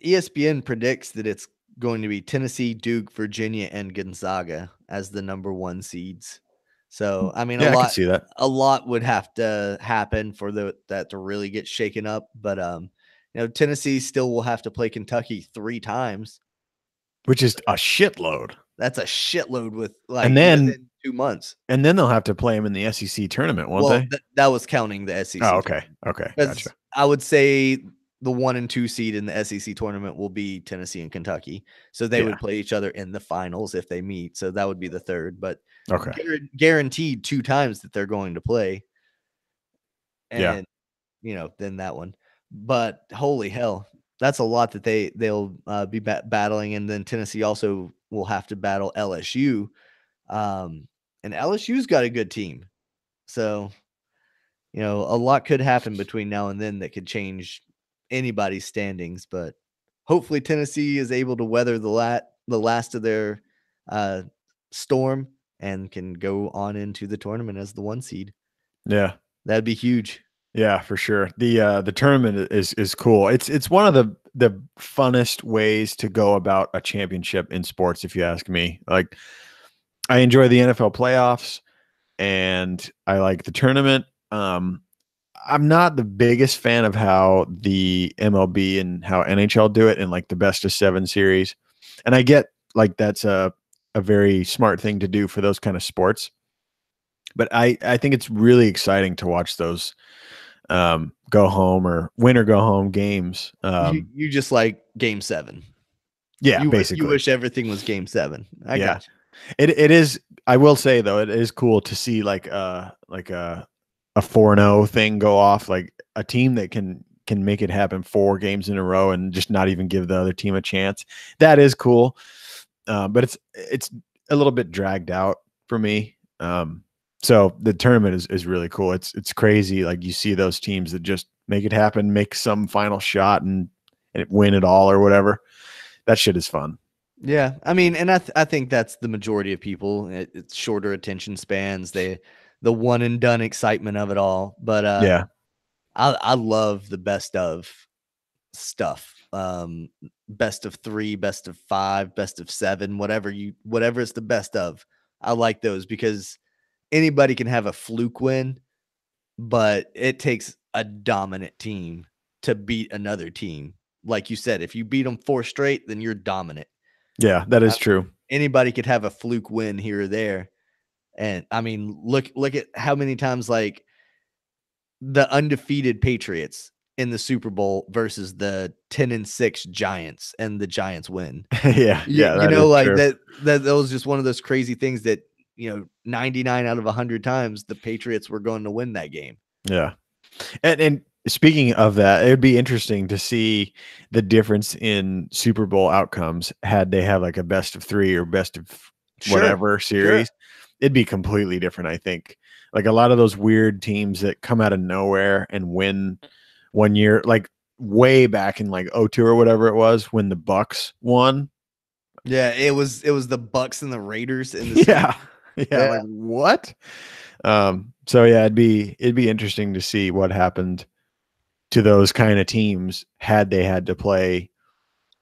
ESPN predicts that it's going to be Tennessee, Duke, Virginia, and Gonzaga as the number 1 seeds. So, I mean, I can see that. A lot would have to happen for that to really get shaken up. But, Tennessee still will have to play Kentucky 3 times. Which is a shitload. That's a shitload with and then within 2 months. And then they'll have to play them in the SEC tournament, won't they? That was counting the SEC. Oh, okay. Okay. Gotcha. I would say the 1 and 2 seed in the SEC tournament will be Tennessee and Kentucky. So they would play each other in the finals if they meet. So that would be the 3rd, but guaranteed 2 times that they're going to play. And, then that one. But holy hell, that's a lot that they'll be battling. And then Tennessee also will have to battle LSU. And LSU's got a good team. So, a lot could happen between now and then that could change anybody's standings, but hopefully Tennessee is able to weather the last of their storm and can go on into the tournament as the 1 seed. Yeah, that'd be huge. Yeah, for sure. The tournament is cool. It's one of the funnest ways to go about a championship in sports, if you ask me. Like, I enjoy the NFL playoffs and I like the tournament. I'm not the biggest fan of how the MLB and how NHL do it in like the best of 7 series. And I get like that's a a very smart thing to do for those kind of sports. But I think it's really exciting to watch those go home or win or go home games. You just like Game 7. Yeah, You basically. wish everything was Game 7. I Yeah. got you. It is. I will say though, it is cool to see like a 4-0 thing go off, like a team that can make it happen 4 games in a row and just not even give the other team a chance. That is cool, but it's a little bit dragged out for me. So the tournament is really cool. It's crazy. Like you see those teams that just make it happen, make some final shot and win it all or whatever. That shit is fun. Yeah, I mean, and I think that's the majority of people. It's shorter attention spans. The one and done excitement of it all. But Yeah. I love the best of stuff. Best of 3, best of 5, best of 7, whatever it's the best of. I like those because anybody can have a fluke win, but it takes a dominant team to beat another team. Like you said, if you beat them 4 straight, then you're dominant. Yeah, that is true. Anybody could have a fluke win here or there. And I mean, look at how many times like the undefeated Patriots in the Super Bowl versus the 10-6 Giants, and the Giants win. Yeah, You know, like true. that was just one of those crazy things that, 99 out of 100 times the Patriots were going to win that game. Yeah. And speaking of that, it'd be interesting to see the difference in Super Bowl outcomes had they have like a best of 3 or best of whatever series. It'd be completely different, I think. Like a lot of those weird teams that come out of nowhere and win one year, like way back in like 02 or whatever it was when the Bucks won. Yeah, it was the Bucks and the Raiders in the yeah. Like what? So yeah, it'd be interesting to see what happened to those kind of teams had they had to play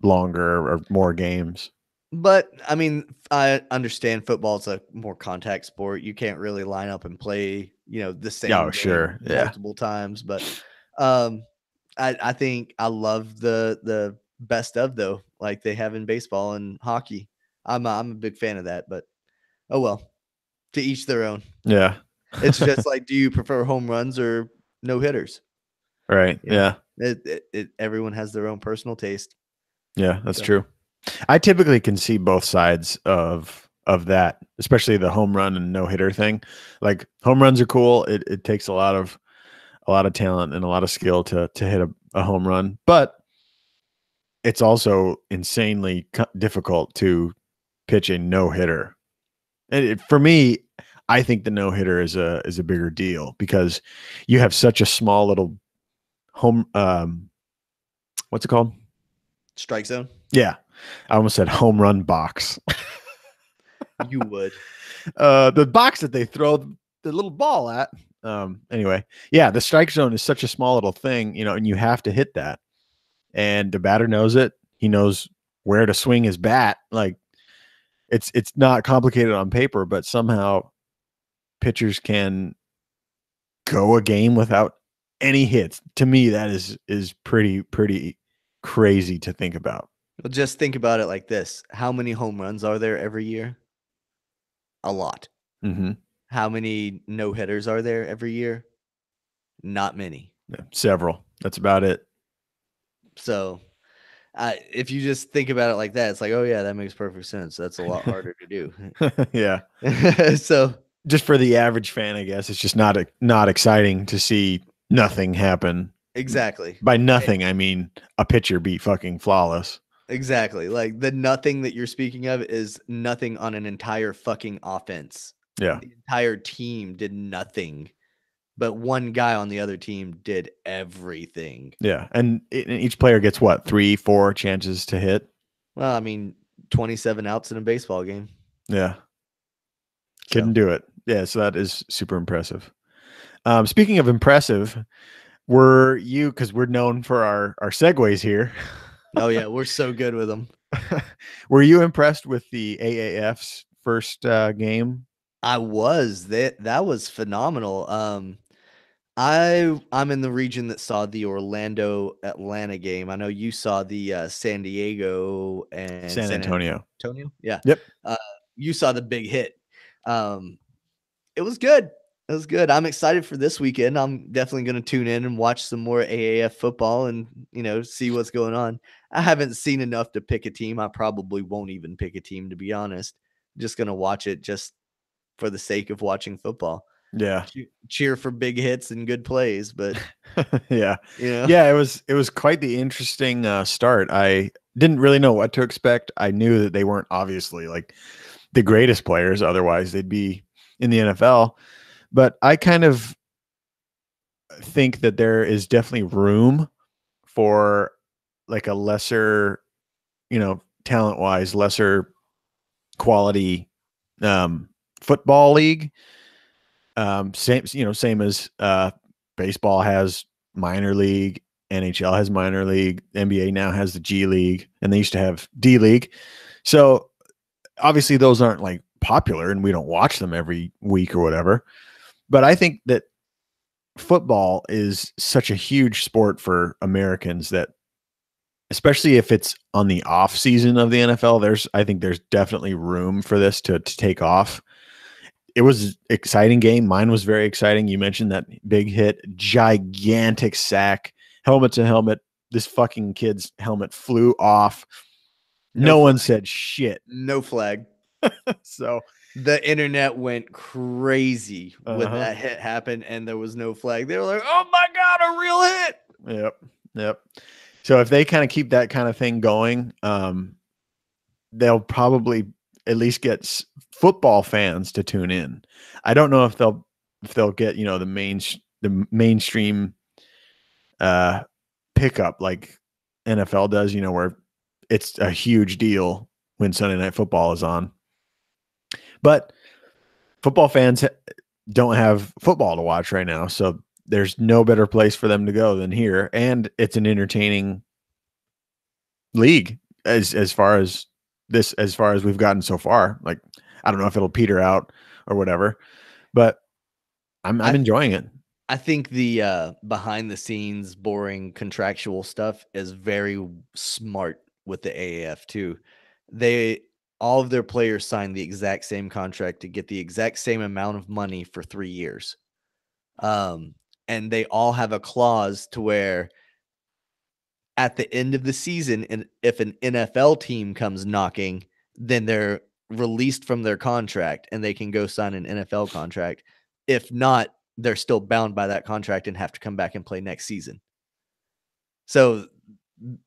longer or more games. But I mean, I understand football is a more contact sport. You can't really line up and play, the same game multiple times. But I think I love the best of though, like they have in baseball and hockey. I'm a big fan of that. But oh well, to each their own. Yeah, it's just like, do you prefer home runs or no hitters? Right. Yeah. Everyone has their own personal taste. Yeah, that's true. I typically can see both sides of that, especially the home run and no hitter thing. Like home runs are cool. It takes a lot of talent and a lot of skill to hit a home run, but it's also insanely difficult to pitch a no hitter. And for me, I think the no hitter is a bigger deal because you have such a small little home. What's it called? Strike zone. Yeah, I almost said home run box. You would. The box that they throw the little ball at. Anyway, yeah, the strike zone is such a small little thing, and you have to hit that. And the batter knows it. He knows where to swing his bat. Like it's not complicated on paper, but somehow pitchers can go a game without any hits. To me, that is pretty crazy to think about. Well, just think about it like this. How many home runs are there every year? A lot. Mm-hmm. How many no-hitters are there every year? Not many. Yeah, several. That's about it. So if you just think about it like that, it's like, oh yeah, that makes perfect sense. That's a lot harder to do. Yeah. So just for the average fan, I guess it's just not exciting to see nothing happen. Exactly. By nothing, I mean a pitcher be fucking flawless. Exactly. Like the nothing that you're speaking of is nothing on an entire fucking offense. Yeah. The entire team did nothing, but one guy on the other team did everything. Yeah. And each player gets what, 3-4 chances to hit? Well, I mean, 27 outs in a baseball game. Yeah. Couldn't do it. Yeah. So that is super impressive. Speaking of impressive, because we're known for our segues here. Oh yeah, we're so good with them. Were you impressed with the AAF's first game? I was. That was phenomenal. I'm in the region that saw the Orlando Atlanta game. I know you saw the San Diego and San Antonio. Antonio? Yeah. Yep. you saw the big hit. It was good. It was good. I'm excited for this weekend. I'm definitely going to tune in and watch some more AAF football and, see what's going on. I haven't seen enough to pick a team. I probably won't even pick a team, to be honest. Just going to watch it just for the sake of watching football. Yeah. Cheer for big hits and good plays, but yeah. Yeah, it was quite the interesting start. I didn't really know what to expect. I knew that they weren't obviously like the greatest players, otherwise they'd be in the NFL. But I kind of think that there is definitely room for like a lesser, talent wise, lesser quality football league. Same as baseball has minor league, NHL has minor league, NBA now has the G League, and they used to have D League. So obviously those aren't like popular and we don't watch them every week or whatever. But I think that football is such a huge sport for Americans that, especially if it's on the off season of the NFL, I think there's definitely room for this to take off. It was an exciting game. Mine was very exciting. You mentioned that big hit, gigantic sack, helmet to helmet. This fucking kid's helmet flew off. No one said shit. No flag. So the internet went crazy when that hit happened and there was no flag. They were like, oh my God, a real hit. Yep. So if they kind of keep that kind of thing going, they'll probably at least get football fans to tune in. I don't know if they'll get, the mainstream pickup like NFL does, where it's a huge deal when Sunday Night Football is on. But football fans don't have football to watch right now, so there's no better place for them to go than here, and it's an entertaining league as far as we've gotten so far. Like, I don't know if it'll peter out or whatever, but I'm enjoying it. I think the behind the scenes boring contractual stuff is very smart with the AAF too. All of their players signed the exact same contract to get the exact same amount of money for 3 years. And they all have a clause to where at the end of the season, and if an NFL team comes knocking, then they're released from their contract and they can go sign an NFL contract. If not, they're still bound by that contract and have to come back and play next season. So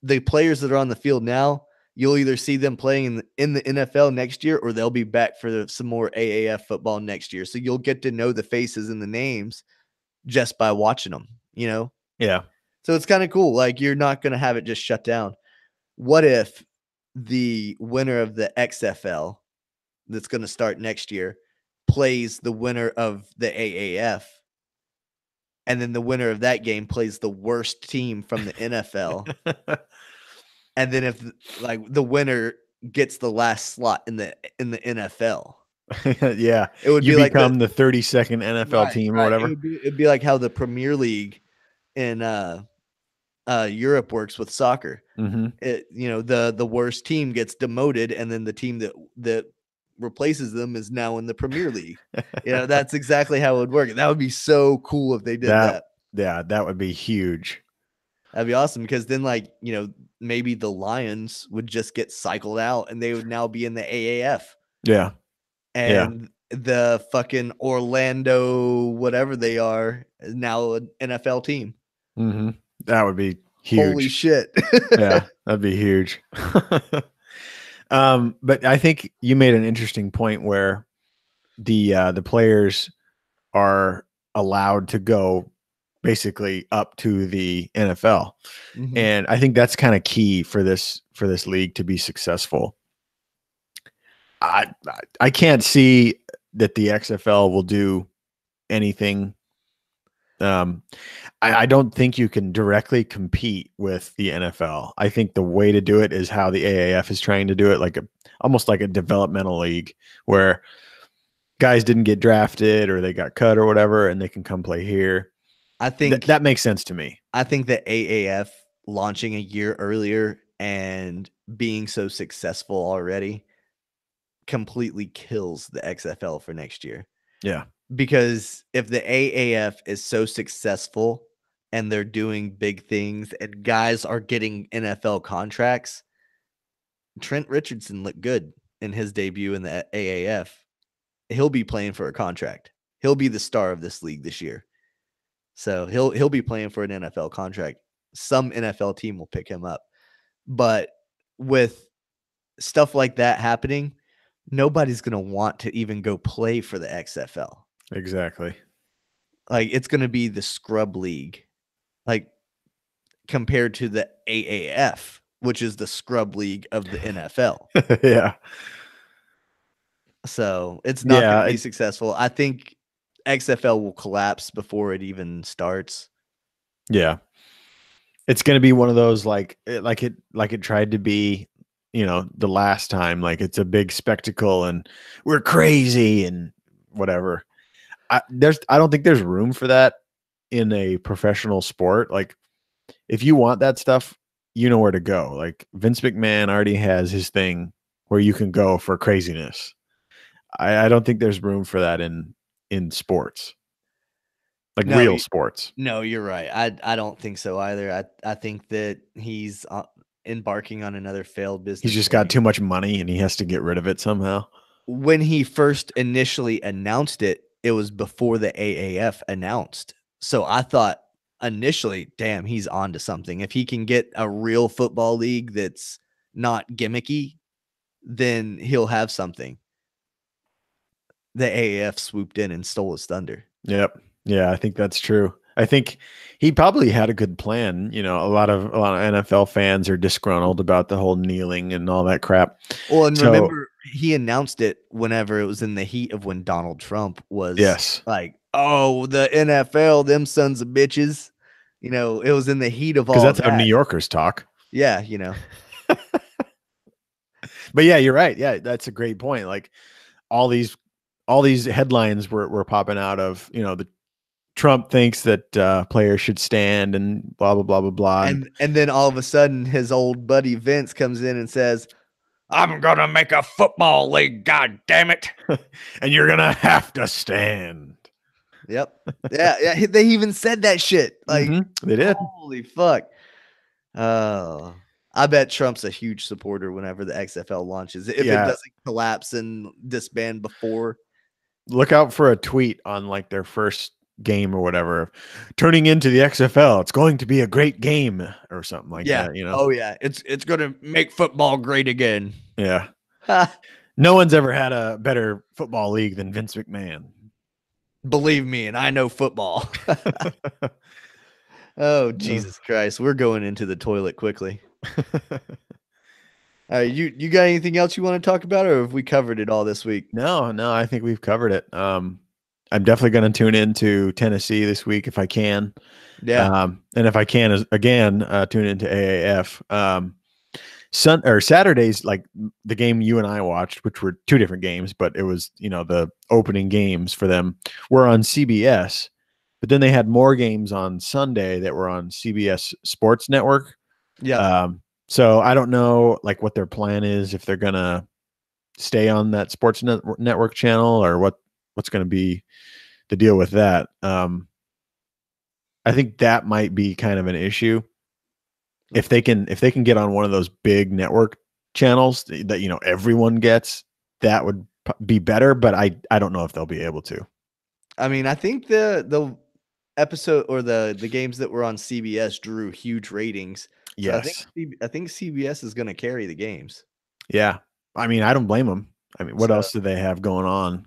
the players that are on the field now, you'll either see them playing in the NFL next year, or they'll be back for some more AAF football next year. So you'll get to know the faces and the names just by watching them, Yeah. So it's kind of cool. Like, you're not going to have it just shut down. What if the winner of the XFL that's going to start next year plays the winner of the AAF, and then the winner of that game plays the worst team from the NFL? And then if like the winner gets the last slot in the NFL. Yeah. It would be like the 32nd NFL team or whatever. It'd be like how the Premier League in Europe works with soccer. Mm-hmm. The worst team gets demoted, and then the team that replaces them is now in the Premier League. That's exactly how it would work. That would be so cool if they did that. Yeah, that would be huge. That'd be awesome, because then, maybe the Lions would just get cycled out and they would now be in the AAF. Yeah. And the fucking Orlando, whatever they are, is now an NFL team. Mm-hmm. That would be huge. Holy shit. Yeah, that'd be huge. But I think you made an interesting point where the players are allowed to go basically up to the NFL. Mm-hmm. And I think that's kind of key for this league to be successful. I can't see that the XFL will do anything. I don't think you can directly compete with the NFL. I think the way to do it is how the AAF is trying to do it, almost like a developmental league where guys didn't get drafted or they got cut or whatever, and they can come play here. I think that makes sense to me. I think the AAF launching a year earlier and being so successful already completely kills the XFL for next year. Yeah. Because if the AAF is so successful and they're doing big things and guys are getting NFL contracts, Trent Richardson looked good in his debut in the AAF. He'll be playing for a contract. He'll be the star of this league this year. So he'll be playing for an NFL contract. Some NFL team will pick him up. But with stuff like that happening, nobody's going to want to even go play for the XFL. Exactly. Like, it's going to be the scrub league, like, compared to the AAF, which is the scrub league of the NFL. Yeah. So it's not going to be successful. I think XFL will collapse before it even starts. Yeah. It's going to be one of those like it tried to be, you know, the last time. Like, it's a big spectacle and we're crazy and whatever. I don't think there's room for that in a professional sport. Like, if you want that stuff, you know where to go. Like, Vince McMahon already has his thing where you can go for craziness. I don't think there's room for that in sports, like real sports. No, you're right. I don't think so either. I think that he's embarking on another failed business. He's just got too much money and he has to get rid of it somehow. When he first initially announced it, it was before the AAF announced. So I thought initially, damn, he's on to something. If he can get a real football league that's not gimmicky, then he'll have something. The AAF swooped in and stole his thunder. Yep. Yeah, I think that's true. I think he probably had a good plan. You know, a lot of NFL fans are disgruntled about the whole kneeling and all that crap. Well, and remember, he announced it whenever it was in the heat of when Donald Trump was like, oh, the NFL, them sons of bitches. You know, it was in the heat of all that. Because that's how New Yorkers talk. Yeah, you know. But yeah, you're right. Yeah, that's a great point. Like, all these headlines were popping out of, you know, the Trump thinks that players should stand and blah, blah, blah, blah, blah. And then all of a sudden his old buddy Vince comes in and says, I'm going to make a football league, God damn it. And you're going to have to stand. Yep. Yeah. They even said that shit. Like, they did. Holy fuck. I bet Trump's a huge supporter whenever the XFL launches. If it doesn't collapse and disband before. Look out for a tweet on like their first game or whatever, turning into the XFL. It's going to be a great game or something like that. You know? Oh yeah. It's going to make football great again. Yeah. No one's ever had a better football league than Vince McMahon. Believe me, and I know football. Oh, Jesus Christ. We're going into the toilet quickly. You got anything else you want to talk about, or have we covered it all this week? No, I think we've covered it. I'm definitely going to tune into Tennessee this week if I can. Yeah. And if I can, again, tune into AAF. Saturdays, like the game you and I watched, which were two different games, but it was, you know, the opening games for them were on CBS. But then they had more games on Sunday that were on CBS Sports Network. Yeah. So I don't know like what their plan is, if they're gonna stay on that sports network channel or what's going to be the deal with that. I think that might be kind of an issue. If they can get on one of those big network channels that, you know, everyone gets, that would be better, but I don't know if they'll be able to. I mean, I think the episode or the games that were on CBS drew huge ratings. Yes. So I think CBS is going to carry the games. Yeah. I mean, I don't blame them. I mean, what else do they have going on?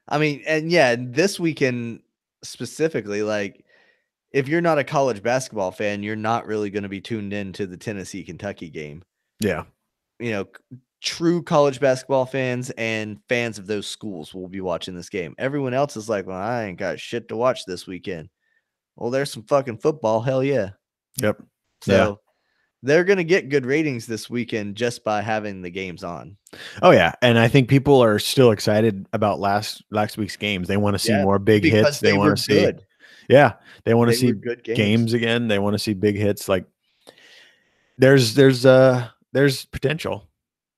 I mean, and yeah, this weekend specifically, like, if you're not a college basketball fan, you're not really going to be tuned in to the Tennessee-Kentucky game. Yeah. You know, true college basketball fans and fans of those schools will be watching this game. Everyone else is like, well, I ain't got shit to watch this weekend. Well, there's some fucking football. Hell yeah. Yep. So they're going to get good ratings this weekend just by having the games on. Oh yeah. And I think people are still excited about last week's games. They want to see more big hits. They want to see good. Yeah. They want to see good games again. They want to see big hits. Like there's potential.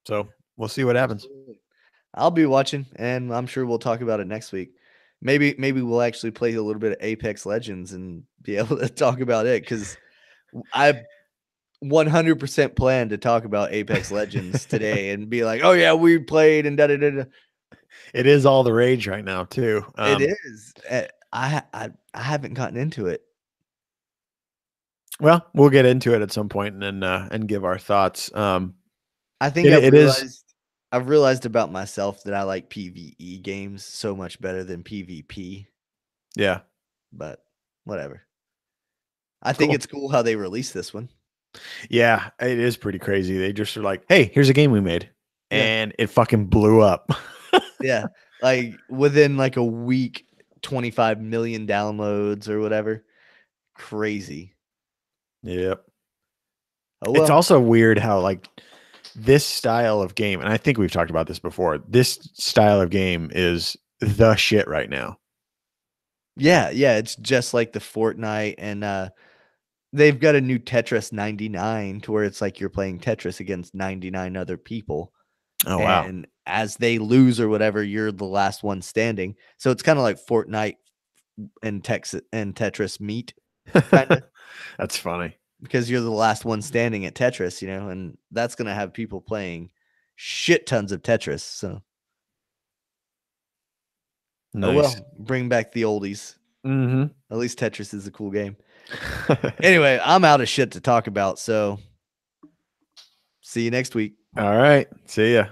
So we'll see what happens. I'll be watching, and I'm sure we'll talk about it next week. Maybe we'll actually play a little bit of Apex Legends and be able to talk about it because I 100% plan to talk about Apex Legends today and be like, oh yeah, we played and da da da. It is all the rage right now too. It is. I haven't gotten into it. Well, we'll get into it at some point and give our thoughts. I think I've realized about myself that I like PvE games so much better than PvP. Yeah, but whatever. I think it's cool how they released this one. Yeah, it is pretty crazy. They just are like, "Hey, here's a game we made," and it fucking blew up. Yeah, like within like a week, 25 million downloads or whatever. Crazy. Yep. Oh well. It's also weird how like this style of game, and I think we've talked about this before. This style of game is the shit right now. Yeah, it's just like the Fortnite, and they've got a new Tetris 99 to where it's like you're playing Tetris against 99 other people. Oh wow. And as they lose or whatever, you're the last one standing. So it's kind of like Fortnite and Tetris meet, kind of. That's funny. Because you're the last one standing at Tetris, and that's going to have people playing shit tons of Tetris. So, nice. Oh well, bring back the oldies. Mm-hmm. At least Tetris is a cool game. Anyway, I'm out of shit to talk about. So, see you next week. All right. See ya.